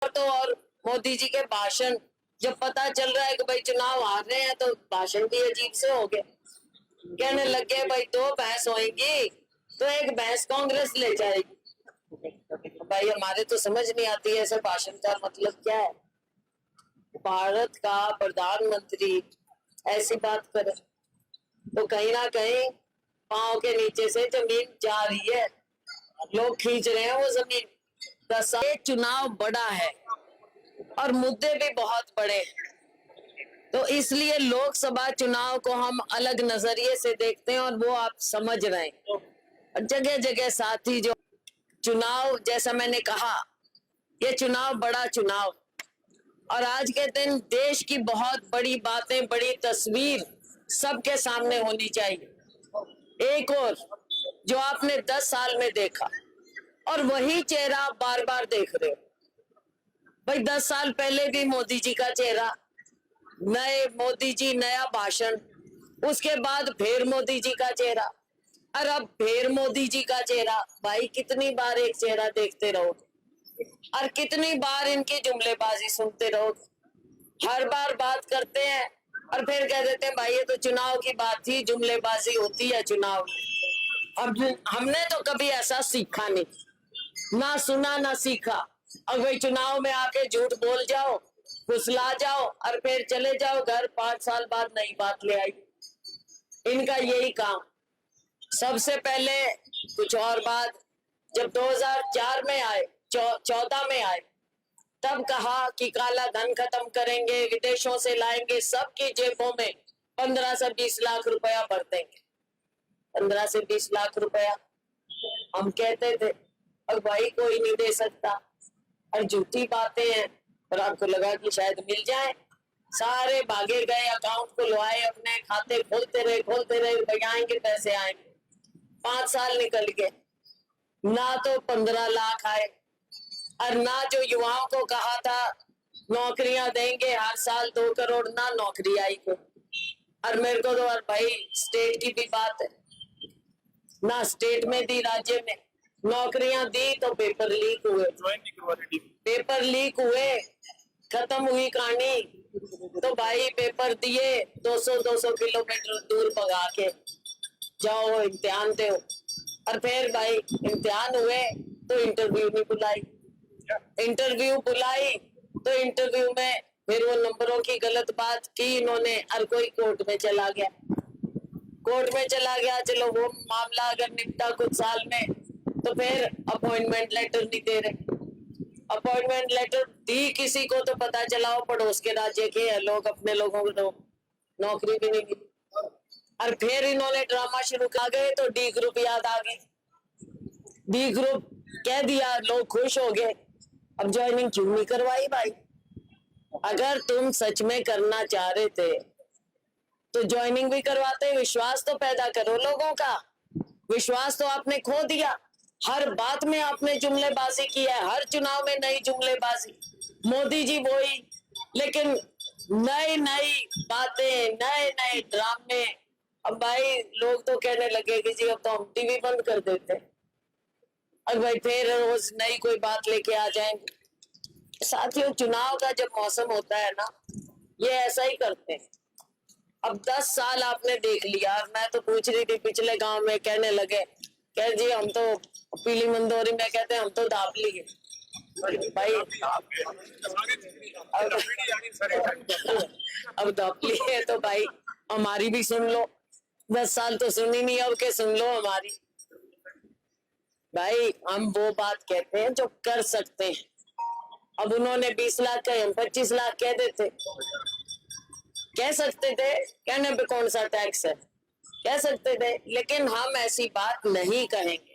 तो और मोदी जी के भाषण, जब पता चल रहा है कि भाई चुनाव हार रहे हैं तो भाषण भी अजीब से हो गए। कहने लगे भाई दो भैंस होएंगी तो एक भैंस कांग्रेस ले जाएगी। भाई हमारे तो समझ नहीं आती है ऐसे भाषण का मतलब क्या है। भारत का प्रधानमंत्री ऐसी बात करे तो कहीं ना कहीं पांव के नीचे से जमीन जा रही है, लोग खींच रहे हैं वो जमीन। चुनाव बड़ा है और मुद्दे भी बहुत बड़े हैं, तो इसलिए लोकसभा चुनाव को हम अलग नजरिए से देखते हैं और वो आप समझ रहे हैं। जगह जगह साथी जो चुनाव, जैसा मैंने कहा, ये चुनाव बड़ा चुनाव, और आज के दिन देश की बहुत बड़ी बातें, बड़ी तस्वीर सबके सामने होनी चाहिए। एक और जो आपने 10 साल में देखा और वही चेहरा आप बार बार देख रहे हो। भाई 10 साल पहले भी मोदी जी का चेहरा, नए मोदी जी, नया भाषण, उसके बाद फिर मोदी जी का चेहरा, और अब फिर मोदी जी का चेहरा। भाई कितनी बार एक चेहरा देखते रहोगे और कितनी बार इनकी जुमलेबाजी सुनते रहोगे। हर बार बात करते हैं और फिर कह देते हैं भाई ये तो चुनाव की बात थी, जुमलेबाजी होती है चुनाव। अब हमने तो कभी ऐसा सीखा नहीं, ना सुना ना सीखा। अब भाई चुनाव में आके झूठ बोल जाओ, फुसला जाओ और फिर चले जाओ घर, 5 साल बाद नई बात ले आई। इनका यही काम। सबसे पहले कुछ और बात, जब 2004 में आए, 14 में आए, तब कहा कि काला धन खत्म करेंगे, विदेशों से लाएंगे, सबकी जेबों में 15 से 20 लाख रुपया भर देंगे। 15 से 20 लाख रुपया हम कहते थे और भाई कोई नहीं दे सकता, और झूठी बातें हैं, और आपको लगा कि शायद मिल जाए। सारे भागे गए, अकाउंट खुलवाए, अपने खाते खोलते रहे, भाई आएंगे पैसे आएंगे। 5 साल निकल गए, ना तो 15 लाख आए, और ना जो युवाओं को कहा था नौकरियां देंगे हर साल 2 करोड़, ना नौकरी आई को। और मेरे को तो और भाई स्टेट की भी बात है, ना स्टेट में दी, राज्य में नौकरियां दी तो पेपर लीक हुए, खत्म हुई कहानी। तो भाई पेपर दिए 200-200 किलोमीटर दूर भगा के, जाओ इम्तिहान दो, और फिर भाई इम्तिहान हुए तो इंटरव्यू नहीं बुलाई, इंटरव्यू बुलाई तो इंटरव्यू में फिर वो नंबरों की गलत बात की इन्होंने, और कोई कोर्ट में चला गया, चलो वो मामला अगर निपटा कुछ साल में, तो फिर अपॉइंटमेंट लेटर नहीं दे रहे। अपॉइंटमेंट लेटर दी किसी को तो पता चला वो पड़ोस के राज्य के है, लोग अपने लोगों को तो नौकरी भी नहीं मिली। और फिर इन्होंने ड्रामा शुरू कर गए तो डी ग्रुप याद आ गई, डी ग्रुप कह दिया, लोग खुश हो गए। अब ज्वाइनिंग क्यों नहीं करवाई भाई? अगर तुम सच में करना चाह रहे थे तो ज्वाइनिंग भी करवाते, विश्वास तो पैदा करो लोगों का। विश्वास तो आपने खो दिया, हर बात में आपने जुमलेबाजी की है, हर चुनाव में नई जुमलेबाजी, मोदी जी वही, लेकिन नई नई बातें, नए नए ड्रामे। अब भाई लोग तो कहने लगे कि जी अब तो हम टीवी बंद कर देते, और भाई फिर रोज नई कोई बात लेके आ जाएंगे। साथियों, चुनाव का जब मौसम होता है ना, ये ऐसा ही करते हैं। अब 10 साल आपने देख लिया, और मैं तो पूछ रही थी पिछले गांव में, कहने लगे कह जी हम तो पीली मंदोरी में कहते हैं हम तो दाप लिए भाई। अब दाप लिए तो भाई हमारी भी सुन लो, 10 साल तो सुनी नहीं, अब के सुन लो हमारी। भाई हम वो बात कहते हैं जो कर सकते हैं। अब उन्होंने 20 लाख का, हम 25 लाख कह देते, कह सकते थे, कहने पे कौन सा टैक्स है, कह सकते थे, लेकिन हम ऐसी बात नहीं कहेंगे।